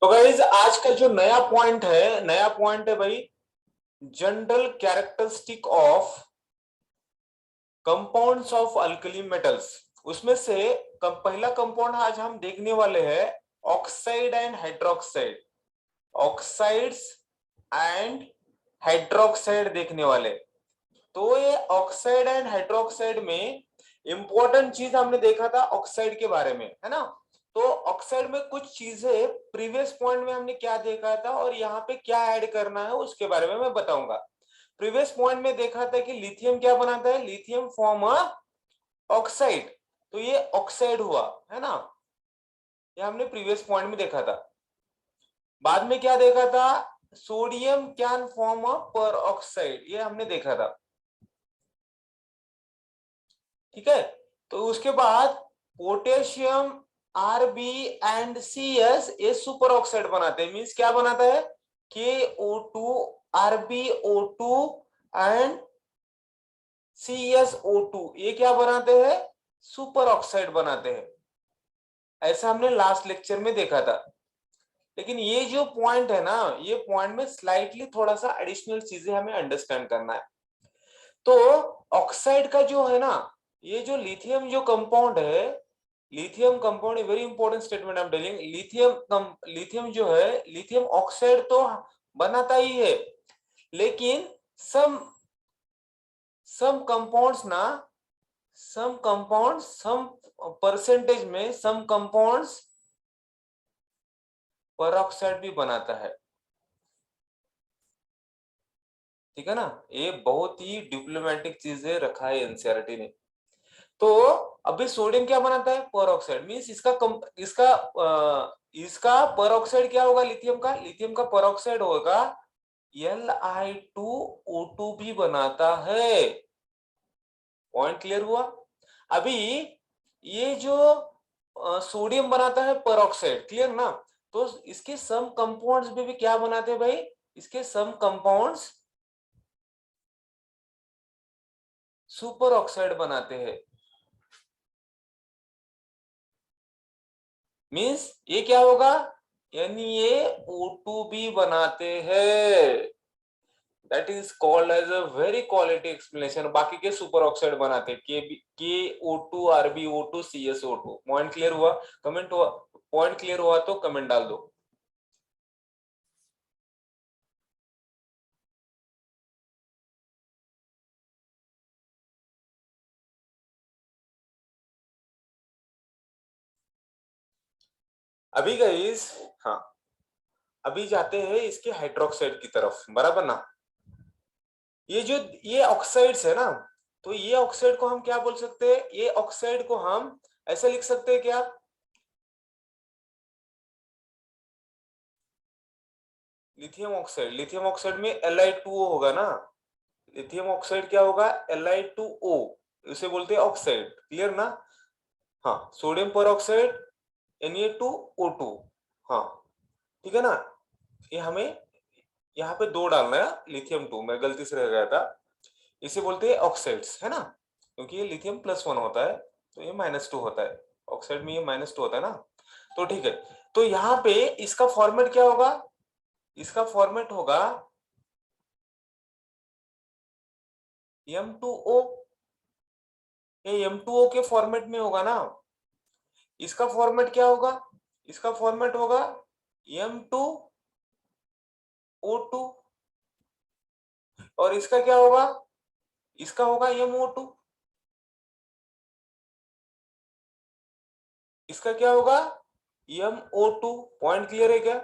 तो गाइज आज का जो नया पॉइंट है भाई, general characteristic of compounds of alkali metals. उसमें से पहला कंपाउंड आज हम देखने वाले हैं oxide and hydroxide. Oxides and hydroxide देखने वाले। तो ये ऑक्साइड एंड हाइड्रोक्साइड में इंपॉर्टेंट चीज हमने देखा था ऑक्साइड के बारे में, है ना। तो ऑक्साइड में कुछ चीजें प्रीवियस पॉइंट में हमने क्या देखा था और यहाँ पे क्या ऐड करना है उसके बारे में मैं बताऊंगा। प्रीवियस पॉइंट में देखा था कि लिथियम क्या बनाता है, लिथियम फॉर्म ऑक्साइड। तो ये ऑक्साइड हुआ, है ना। ये हमने प्रीवियस पॉइंट में देखा था। बाद में क्या देखा था, sodium can form peroxide, ये हमने देखा था। ठीक है। तो उसके बाद potassium R B and C S ये सुपर ऑक्साइड बनाते हैं। मीन्स क्या बनाता है, K O two R B O two and C S O two, ये क्या बनाते हैं, सुपर ऑक्साइड बनाते हैं। ऐसा हमने लास्ट लेक्चर में देखा था। लेकिन ये जो पॉइंट है ना, ये पॉइंट में स्लाइटली थोड़ा सा एडिशनल चीजें हमें अंडरस्टैंड करना है। तो ऑक्साइड का जो है ना, ये जो लिथियम जो कंपाउंड है, lithium compound very important statement I am telling. Lithium जो है, लिथियम ऑक्साइड तो बनाता ही है, लेकिन सम सम कंपाउंड्स ना, सम परसेंटेज में सम कंपाउंड्स परऑक्साइड भी बनाता है। ठीक है ना। ये बहुत ही डिप्लोमेटिक चीजें रखा है एनसीईआरटी ने। तो अभी सोडियम क्या बनाता है, परऑक्साइड। मींस इसका परऑक्साइड क्या होगा, लिथियम का परऑक्साइड होगा Li2O2 भी बनाता है। पॉइंट क्लियर हुआ। अभी ये जो सोडियम बनाता है परऑक्साइड, क्लियर ना। तो इसके सम कंपाउंड्स में भी क्या बनाते हैं भाई, इसके सम कंपाउंड्स सुपर ऑक्साइड बनाते हैं। मीन्स ये क्या होगा, NaO2 भी बनाते हैं। That is called as a very quality explanation. बाकी के सुपर ऑक्साइड बनाते हैं, KO2 RbO2 CSO2। Point clear हुआ, कमेंट हुआ। पॉइंट क्लियर हुआ तो कमेंट डाल दो। अभी गाइस, हाँ, अभी जाते हैं इसके हाइड्रोक्साइड की तरफ, बराबर ना। ये ऑक्साइड्स है ना, तो ये ऑक्साइड को हम क्या बोल सकते हैं, ये ऑक्साइड को हम ऐसे लिख सकते हैं क्या, लिथियम ऑक्साइड में Li2O होगा ना। लिथियम ऑक्साइड क्या होगा, Li2O, इसे बोलते हैं ऑक्साइड, क्लियर ना। हाँ, सोडियम पर ऑक्साइड Na2O2। हाँ, ठीक है ना। ये हमें यहाँ पे दो डालना है, लिथियम 2, मैं गलती से रह गया था। इसे बोलते हैं ऑक्साइड्स, है ना, क्योंकि ये लिथियम +1 होता है तो ये -2 होता है। ऑक्साइड में ये -2 होता है ना। तो ठीक है। तो यहाँ पे इसका फॉर्मेट क्या होगा, इसका फॉर्मेट होगा M2O। ये M2O के फॉर्मेट में होगा ना। इसका फॉर्मेट क्या होगा, इसका फॉर्मेट होगा M2O2। और इसका क्या होगा, इसका होगा MO2। इसका क्या होगा, MO2। पॉइंट क्लियर है क्या,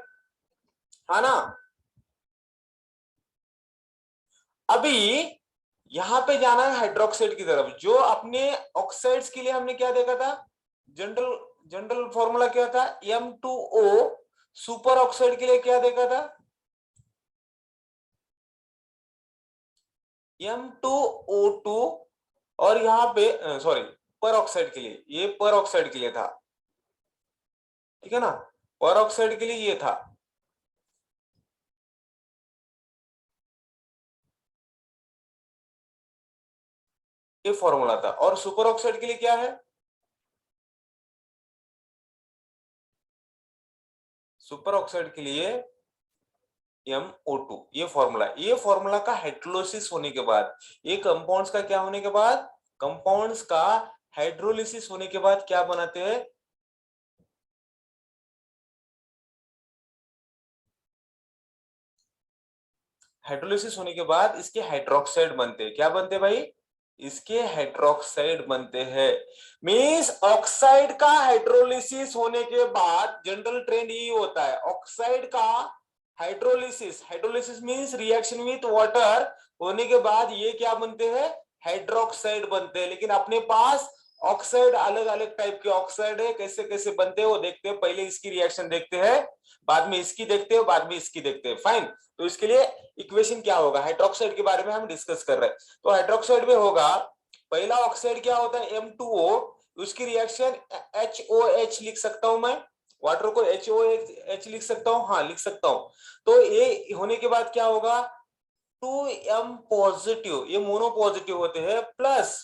है ना। अभी यहां पे जाना है हाइड्रोक्साइड की तरफ। जो अपने ऑक्साइड्स के लिए हमने क्या देखा था, जनरल जनरल फॉर्मूला क्या था, M2O। सुपर ऑक्साइड के लिए क्या देखा था, M2O2। और यहाँ पे सॉरी, पर ऑक्साइड के लिए, ये पर ऑक्साइड के लिए था, ठीक है ना। पर ऑक्साइड के लिए ये था, ये फॉर्मूला था। और सुपर ऑक्साइड के लिए क्या है, सुपर ऑक्साइड के लिए MO2, ये फॉर्मूला का हाइड्रोलिसिस होने के बाद, ये कंपाउंड्स का क्या होने के बाद, कंपाउंड्स का हाइड्रोलिसिस होने के बाद क्या बनाते हैं, हाइड्रोलिसिस होने के बाद इसके हाइड्रोक्साइड बनते हैं। क्या बनते हैं भाई, इसके हाइड्रोक्साइड बनते हैं। मींस ऑक्साइड का हाइड्रोलिसिस होने के बाद जनरल ट्रेंड यही होता है, ऑक्साइड का hydrolysis, hydrolysis means reaction with water होने के बाद ये क्या बनते हैं, हाइड्रोक्साइड बनते हैं। लेकिन अपने पास ऑक्साइड अलग अलग टाइप के ऑक्साइड है, कैसे कैसे बनते हैं वो देखते हैं, पहले इसकी रिएक्शन देखते हैं, बाद में इसकी देखते हैं, बाद में इसकी देखते हैं। फाइन, तो इसके लिए इक्वेशन क्या होगा, हाइड्रोक्साइड के बारे में हम डिस्कस कर रहे हैं। तो हाइड्रोक्साइड में होगा, पहला ऑक्साइड क्या होता है, M2O, उसकी रिएक्शन HOH लिख सकता हूं मैं, वाटर को HOH लिख सकता हूं, हाँ लिख सकता हूं। तो ये होने के बाद क्या होगा, 2M पॉजिटिव, ये मोनो पॉजिटिव होते हैं, plus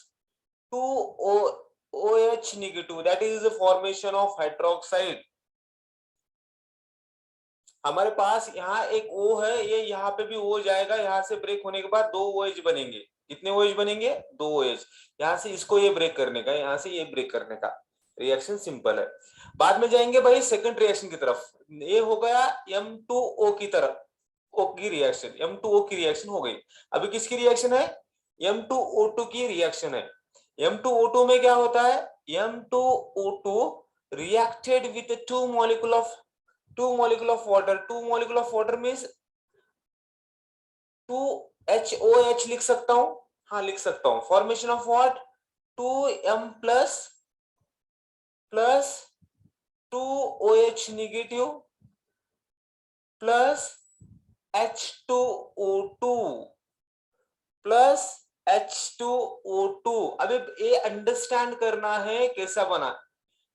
2OH negative, that is the formation of hydroxide. हमारे पास यहाँ एक O है, ये यहाँ पे भी O जाएगा, यहाँ से ब्रेक होने के बाद 2 OH बनेंगे। कितने OH बनेंगे, 2 OH। यहाँ से इसको ये ब्रेक करने का, यहाँ से ये ब्रेक करने का, रिएक्शन सिंपल है। बाद में जाएंगे भाई सेकंड रिएक्शन की तरफ, ये हो गया M2O की तरफ, O की रिएक्शन, M2O की रिएक्शन हो गई। अभी किसकी रिएक्शन है, M2O2 की रिएक्शन है। M2O2 में क्या होता है, M2O2 reacted with 2 molecule of water, 2 molecule of water means 2HOH लिख सकता हूं, हाँ लिख सकता हूं। Formation of what, 2M plus 2OH negative plus H2O2 plus H2O2। अभी ये अंडरस्टैंड करना है कैसा बना,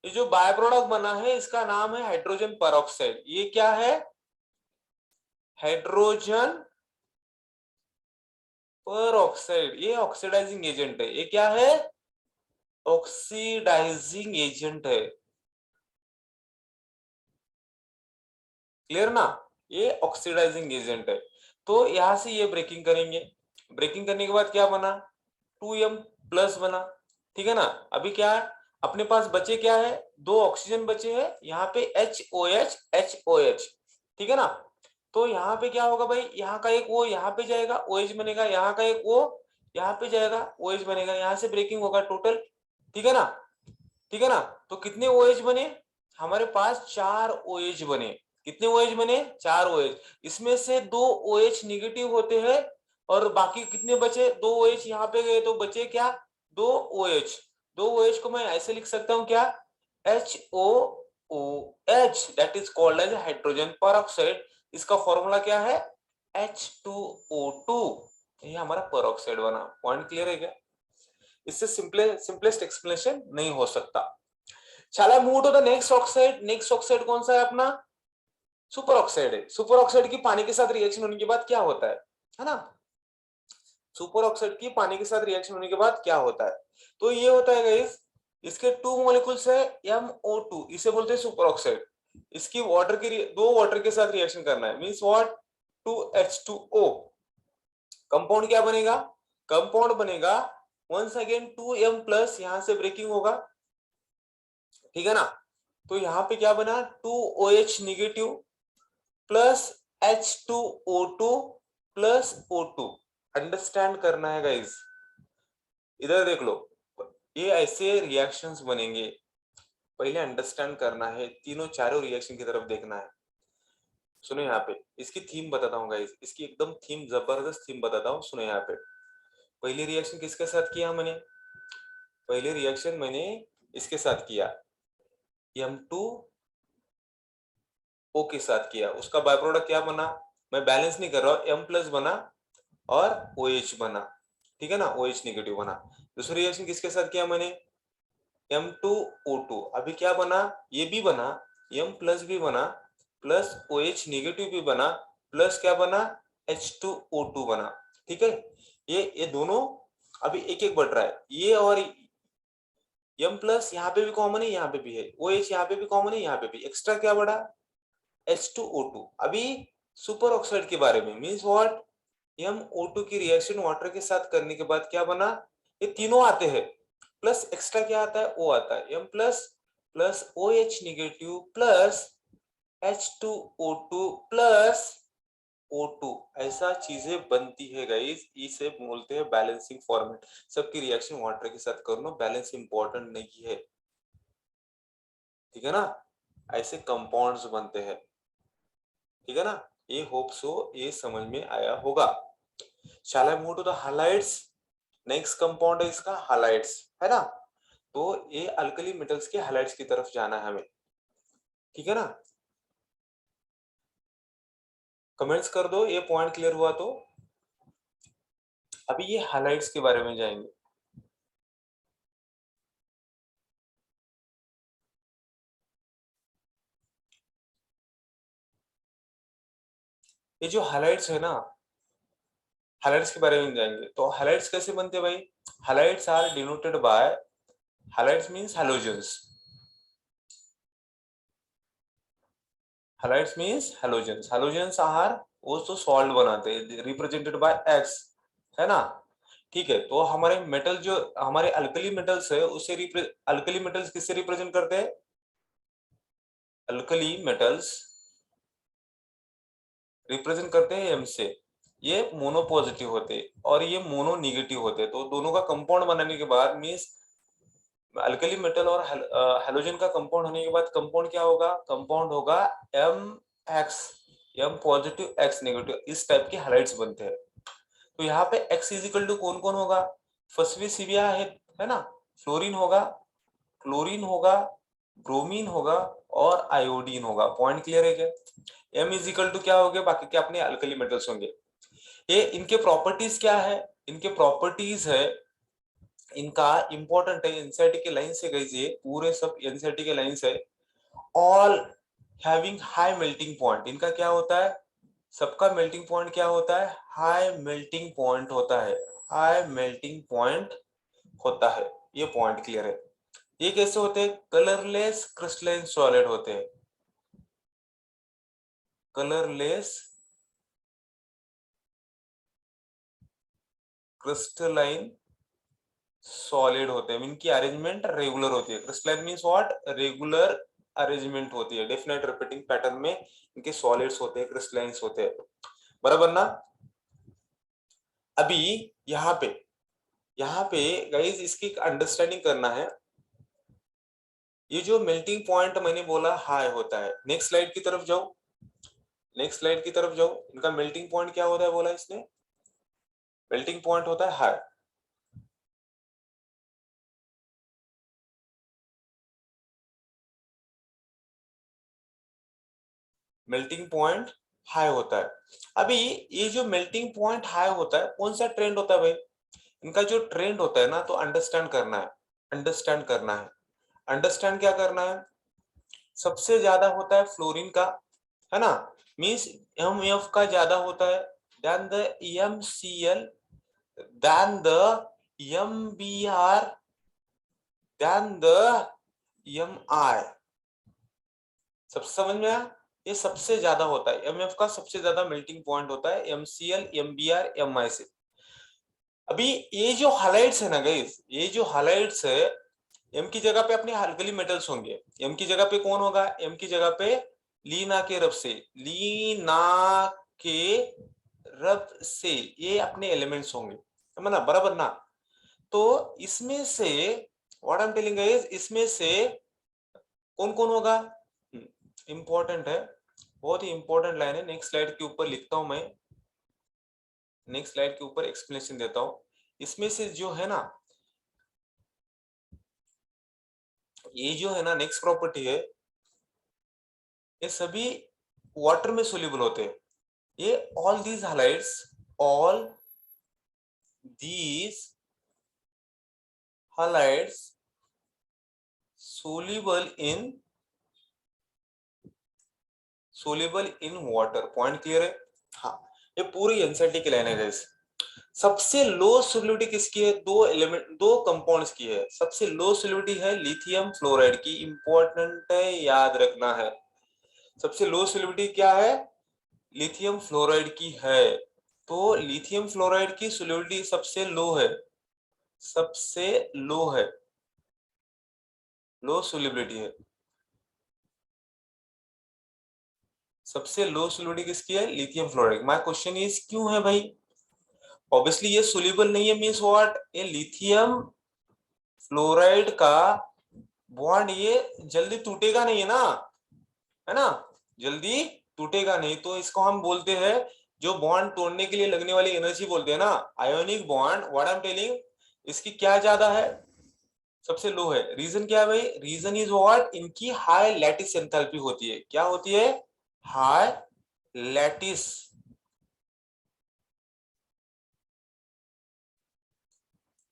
ये जो बाय प्रोडक्ट बना है इसका नाम है हाइड्रोजन परऑक्साइड। ये क्या है, हाइड्रोजन परऑक्साइड, ये ऑक्सीडाइजिंग एजेंट है। ये क्या है, ऑक्सीडाइजिंग एजेंट है, क्लियर ना, ये ऑक्सीडाइजिंग एजेंट है। तो यहां से ये ब्रेकिंग करेंगे, ब्रेकिंग करने के बाद क्या बना, 2M प्लस बना, ठीक है ना। अभी क्या है, अपने पास बचे क्या है, 2 ऑक्सीजन बचे हैं, यहाँ पे HOH, ठीक है ना। तो यहाँ पे क्या होगा भाई, यहाँ का एक O यहाँ पे जाएगा, OH बनेगा, यहाँ का एक O यहाँ पे जाएगा, OH बनेगा, यहाँ से ब्रेकिंग होगा टोटल, ठीक है ना, ठीक है ना। तो कितने OH बने, हमारे पास 4 OH बने। कितने OH बने, 4 OH। इसमें से 2 OH निगेटिव होते हैं और बाकी कितने बचे, 2 OH यहाँ पे गए तो बचे क्या, 2 OH। 2 OH को मैं ऐसे लिख सकता हूँ क्या, HOOH, that is called as hydrogen peroxide. इसका फॉर्मूला क्या है, H2O2। ये हमारा परऑक्साइड बना। पॉइंट क्लियर है क्या, इससे सिंपलेस्ट एक्सप्लेनेशन नहीं हो सकता। चला move to the next oxide. Next oxide कौन सा है अपना, सुपर ऑक्साइड है। सुपर ऑक्साइड की पानी के साथ रिएक्शन होने के बाद क्या होता है ना, सुपर ऑक्साइड की पानी के साथ रिएक्शन होने के बाद क्या होता है, तो ये होता है गाइस, इसके 2 मॉलिक्यूल्स है MO2, इसे बोलते हैं सुपर ऑक्साइड। इसकी वाटर की 2 वाटर के साथ रिएक्शन करना है, मींस व्हाट, 2H2O। कंपाउंड क्या बनेगा, कंपाउंड बनेगा वंस अगेन 2M प्लस, यहां से ब्रेकिंग होगा, ठीक है ना। तो यहाँ पे क्या बना, 2OH negative plus H2O2 plus O2। Understand करना है गाइस, इधर देख लो, ये ऐसे रिएक्शंस बनेंगे, पहले अंडरस्टैंड करना है, तीनों चारों रिएक्शन की तरफ देखना है। सुनो यहाँ पे, इसकी थीम बताता हूँ गाइस, इसकी एकदम थीम, जबरदस्त थीम बताता हूँ। सुनो यहाँ पे, पहली रिएक्शन किसके साथ किया मैंने, पहले रिएक्शन मैंने इसके साथ किया, M2O के साथ किया, उसका बाय प्रोडक्ट क्या बना, मैं बैलेंस नहीं कर रहा हूँ, M प्लस बना और OH बना, ठीक है ना, OH नेगेटिव बना। दूसरी रिएक्शन किसके साथ किया मैंने, M2O2, अभी क्या बना, ये भी बना, M प्लस भी बना, प्लस OH नेगेटिव भी बना, प्लस क्या बना, H2O2 बना, ठीक है। ये दोनों अभी एक एक बढ़ रहा है, ये और M प्लस यहाँ पे भी कॉमन है, यहाँ पे भी है, OH यहाँ पे भी कॉमन है, यहाँ पे भी, एक्स्ट्रा क्या बढ़ा, H2O2। अभी सुपर ऑक्साइड के बारे में मीन्स व्हाट, MO2 की रिएक्शन वाटर के साथ करने के बाद क्या बना, ये तीनों आते हैं, प्लस एक्स्ट्रा क्या आता है, O आता है, M plus plus OH negative plus H2O2 plus O2, ऐसा चीजें बनती है गाइस, इसे बोलते हैं बैलेंसिंग फॉर्मेट। सबकी रिएक्शन वाटर के साथ करना, बैलेंस इंपॉर्टेंट नहीं है, ठीक है ना, ऐसे कंपाउंड्स बनते हैं, ठीक है ना। ये होप सो ये समझ में आया होगा। Shall I move to the highlights, next compound है इसका हाइलाइट्स, है ना। तो ये अल्कली मेटल्स के हाइलाइट्स की तरफ जाना है हमें, ठीक है ना। कमेंट्स कर दो ये पॉइंट क्लियर हुआ तो। अभी ये हाइलाइट्स के बारे में जाएंगे। ये जो हाइलाइट्स है ना, हाइलाइट्स के बारे में जाएंगे। तो हाइलाइट्स कैसे बनते हैं भाई, halides are denoted by, halides means halogens, halides means halogens, halogens are वो तो सॉल्ट बनाते हैं, रिप्रेजेंटेड बाय एक्स, है ना। ठीक है, तो हमारे मेटल जो हमारे अल्कली मेटल्स है उसे अल्कली मेटल्स किससे रिप्रेजेंट करते हैं, अल्कली मेटल्स रिप्रेजेंट करते हैं एम से। ये मोनो पॉजिटिव होते और ये मोनो निगेटिव होते, तो दोनों का कंपाउंड बनाने के बाद मींस अल्कली मेटल और हैलोजन का कंपाउंड होने के बाद कंपाउंड क्या होगा, कंपाउंड होगा MX, M positive X negative, इस टाइप के हाइलाइट्स बनते हैं। तो यहाँ पे X इजिकल टू कौन कौन होगा, फर्स्ट सीविया है ना, फ्लोरीन होगा, क्लोरीन होगा, ब्रोमीन होगा और आयोडीन होगा। पॉइंट क्लियर है क्या। M इजिकल टू क्या हो गया, बाकी के अपने अल्कली मेटल्स होंगे। ये इनके प्रॉपर्टीज क्या है, इनके प्रॉपर्टीज है, इनका इंपॉर्टेंट है, एनसीईआरटी के लाइन से गई, ये पूरे सब एनसीईआरटी के लाइन से। All having high melting point, इनका क्या होता है, सबका मेल्टिंग पॉइंट क्या होता है, हाई मेल्टिंग पॉइंट होता है, हाई मेल्टिंग पॉइंट होता है। ये पॉइंट क्लियर है। ये कैसे होते हैं, कलरलेस क्रिस्टलाइन सॉलिड होते हैं, कलरलेस क्रिस्टलाइन सॉलिड होते हैं, इनकी अरेंजमेंट रेगुलर होती है। Crystalline means what, regular arrangement होती है, डेफिनेट रिपीटिंग पैटर्न में इनके सॉलिड्स होते हैं, क्रिस्टलाइंस होते हैं, बराबर ना। अभी यहाँ पे गाइस इसकी अंडरस्टैंडिंग करना है। ये जो मेल्टिंग पॉइंट मैंने बोला हाई होता है, नेक्स्ट स्लाइड की तरफ जाओ, नेक्स्ट स्लाइड की तरफ जाओ, इनका मेल्टिंग पॉइंट क्या होता है बोला इसने, मेल्टिंग पॉइंट होता है हाई। मेल्टिंग पॉइंट हाई होता है। अभी ये जो मेल्टिंग पॉइंट हाई होता है कौन सा ट्रेंड होता है भाई, इनका जो ट्रेंड होता है ना, तो अंडरस्टैंड करना है, अंडरस्टैंड करना है, अंडरस्टैंड क्या करना है, सबसे ज्यादा होता है फ्लोरीन का, है ना, मींस MF का ज्यादा होता है than the MCl than the MBr than the MI। सब समझ में आया, ये सबसे ज्यादा होता है, MF का सबसे ज्यादा मेल्टिंग पॉइंट होता है MCl MBr MI से। अभी ये जो हाइलाइट्स है ना गाइस, ये जो हाइलाइट्स है, M की जगह पे अपने अल्कली मेटल्स होंगे, M की जगह पे कौन होगा, M की जगह पे लीना के रब से, लीना के रब से ये अपने एलिमेंट्स होंगे, समझना बराबर ना। तो इसमें से what I am telling is, इसमें से कौन कौन होगा, इंपॉर्टेंट है, बहुत ही इंपॉर्टेंट लाइन है, नेक्स्ट स्लाइड के ऊपर लिखता हूं मैं, नेक्स्ट स्लाइड के ऊपर एक्सप्लेनेशन देता हूं। इसमें से जो है ना, ये जो है ना नेक्स्ट प्रॉपर्टी है, ये सभी वाटर में सोल्यूबल होते हैं। ये all these highlights, all these highlights soluble in water. Point clear है। हाँ, ये पूरी एनसीईआरटी की लाइन है गाइस। सबसे लो सोल्यूबिलिटी किसकी है, दो एलिमेंट दो कंपाउंड्स की है, सबसे लो सोल्यूबिलिटी है लिथियम फ्लोराइड की, इंपॉर्टेंट है, याद रखना है। सबसे लो सोल्युबिलिटी क्या है? लिथियम फ्लोराइड की है। तो लिथियम फ्लोराइड की सोल्युबिलिटी सबसे लो है, सबसे लो है, लो सोल्युबिलिटी है। सबसे लो सोल्युबिलिटी किसकी है? Lithium fluoride. My question is क्यों है भाई? ऑब्वियसली ये सोल्यूबल नहीं है, मींस व्हाट? ये लिथियम फ्लोराइड का बॉन्ड ये जल्दी टूटेगा नहीं है ना, है ना, जल्दी टूटेगा नहीं। तो इसको हम बोलते हैं, जो बॉन्ड तोड़ने के लिए लगने वाली एनर्जी बोलते हैं ना, ionic bond. What I am telling, इसकी क्या ज्यादा है? सबसे लो है। रीजन क्या है भाई? Reason is what? इनकी हाई लैटिस एंथैल्पी होती है। क्या होती है? हाई लैटिस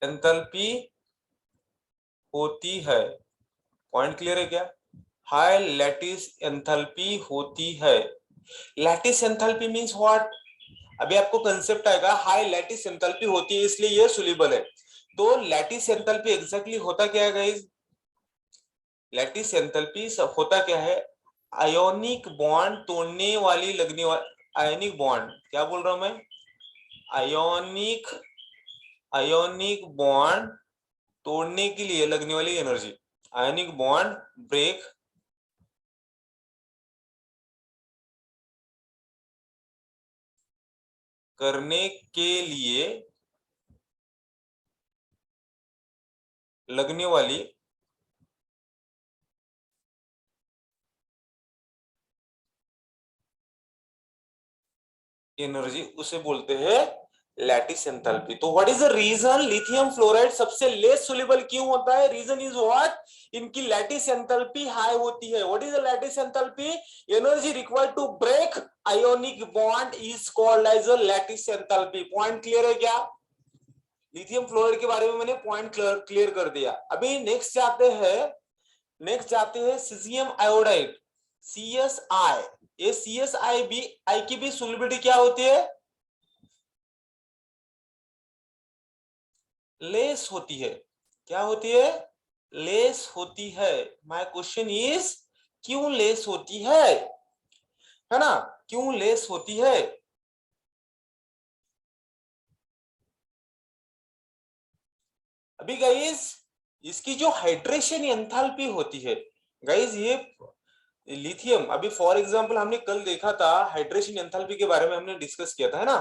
एंथैल्पी होती है। पॉइंट क्लियर है क्या? हाई लैटिस एंथैल्पी होती है। Lattice enthalpy means what? अभी आपको कंसेप्ट आएगा। हाई लैटिस एंथैल्पी होती है इसलिए ये सोल्यूबल है। तो लैटिस एंथैल्पी एग्जैक्टली होता क्या है गाइस? लैटिस एंथैल्पी होता क्या है? आयोनिक बॉन्ड तोड़ने वाली लगने वाली, आयोनिक बॉन्ड, क्या बोल रहा हूं मैं? आयोनिक, आयोनिक बॉन्ड तोड़ने के लिए लगने वाली एनर्जी। आयोनिक बॉन्ड ब्रेक करने के लिए लगने वाली एनर्जी, उसे बोलते हैं लैटिस एंथैल्पी। तो what is the reason lithium fluoride सबसे लेस सोल्यूबल क्यों होता है? Reason is what? इनकी लैटिस एंथैल्पी हाई होती है। What is the lattice enthalpy? Energy required to break ionic bond is called as a lattice enthalpy. Point clear है क्या? Lithium fluoride के बारे में मैंने पॉइंट क्लियर कर दिया। अभी नेक्स्ट जाते हैं, नेक्स्ट जाते हैं सीजियम आयोडाइड, CSI। ये CSI भी, आई की भी सोल्युबिलिटी क्या होती है? लेस होती है। क्या होती है? लेस होती है। माय क्वेश्चन इज क्यों लेस होती है ना? क्यों लेस होती है? अभी गाइस, इसकी जो हाइड्रेशन एंथैल्पी होती है गाइस, ये लिथियम, अभी फॉर एग्जांपल हमने कल देखा था हाइड्रेशन एंथैल्पी के बारे में हमने डिस्कस किया था, है ना?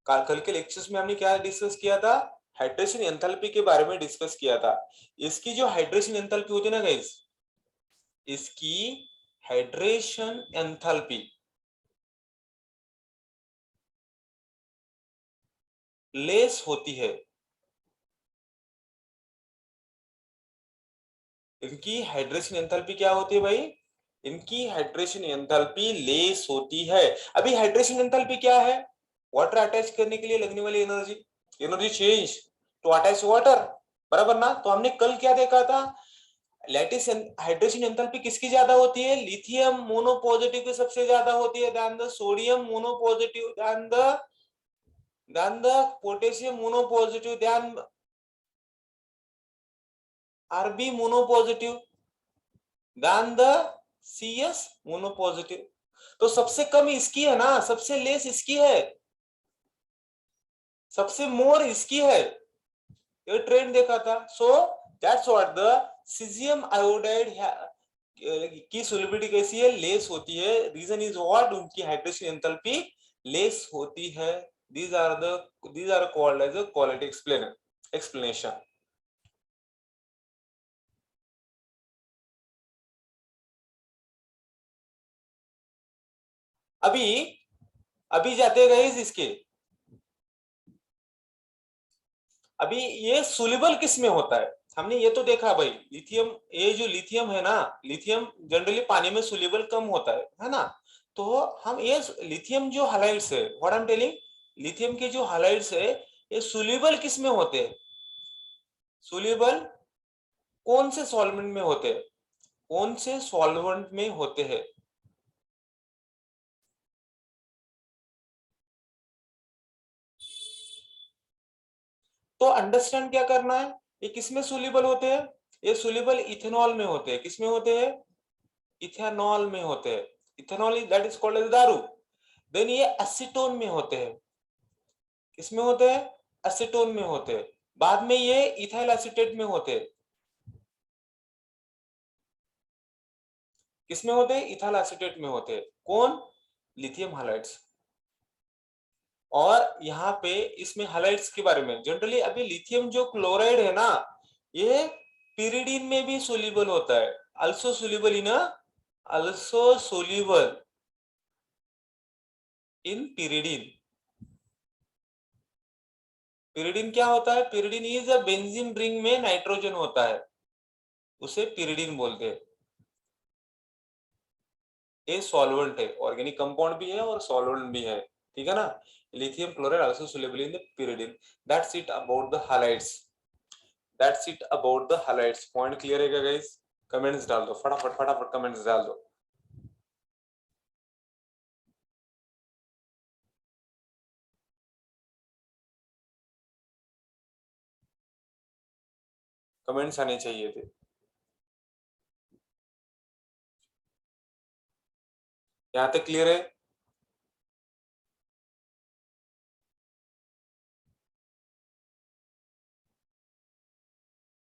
कल के लेक्चर्स में हमने क्या डिस्कस किया था? हाइड्रेशन एंथैल्पी के बारे में डिस्कस किया था। इसकी जो हाइड्रेशन एंथैल्पी होती है ना गाइस, इसकी हाइड्रेशन एंथैल्पी लेस होती है। इनकी हाइड्रेशन एंथैल्पी क्या होती है भाई? इनकी हाइड्रेशन एंथैल्पी लेस होती है। अभी हाइड्रेशन एंथैल्पी क्या है? वाटर अटैच करने के लिए लगने वाली energy, energy change to attach water, बराबर ना? तो हमने कल क्या देखा था? लैटिस हाइड्रेशन एंथैल्पी किसकी ज्यादा होती है? लिथियम मोनोपॉजिटिव की सबसे ज्यादा होती है then the sodium monopositive, then the potassium monopositive, then RB monopositive, then the CS monopositive. तो सबसे कम इसकी है ना, सबसे लेस इसकी है, सबसे मोर इसकी है। ये ट्रेंड देखा था। So that's what the caesium iodide की सोल्युबिलिटी कैसी है? लेस होती है। Reason is what? उनकी हाइड्रेशन एंथैल्पी लेस होती है। These are called as a quality explanation. अभी अभी जाते गए इसके, अभी ये सोल्यूबल किस में होता है? हमने ये तो देखा भाई, लिथियम, ये जो लिथियम है ना, लिथियम जनरली पानी में सोल्यूबल कम होता है ना? तो हम ये लिथियम जो हाइलाइट्स है, what I am telling, lithium के जो हाइलाइट्स है, ये सोल्यूबल किस में होते हैं? सोल्यूबल कौन से सॉल्वेंट में होते हैं? कौन से सॉल्वेंट में होते हैं? तो अंडरस्टैंड क्या करना है, ये किस में सोल्यूबल होते हैं? ये सोल्यूबल इथेनॉल में होते हैं। किस में होते हैं? इथेनॉल में होते हैं। Ethanol that is called as daru. Then ये एसीटोन में होते हैं, किसमें होते हैं, एसीटोन में होते हैं। बाद में ये इथाइल एसीटेट में होते हैं, किसमें होते हैं, इथाइल एसीटेट में होते हैं। कौन, लिथियम हाइलाइड्स। और यहाँ पे इसमें हाइलाइट्स के बारे में जनरली, अभी लिथियम जो क्लोराइड है ना, ये pyridine में भी सोल्यूबल होता है, also soluble in pyridine। pyridine क्या होता है, pyridine is a benzene ring में नाइट्रोजन होता है, उसे pyridine बोलते हैं। ये सॉल्वेंट है, ऑर्गेनिक कंपाउंड भी है और सॉल्वेंट भी है, ठीक है ना। Lithium chloride also soluble in the pyridine। That's it about the highlights, that's it about the highlights. Point clear है क्या गाइस? कमेंट्स डाल दो फटाफट फटाफट, कमेंट्स डाल दो। कमेंट्स आने चाहिए थे। यहाँ तक क्लियर है?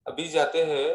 अभी जाते हैं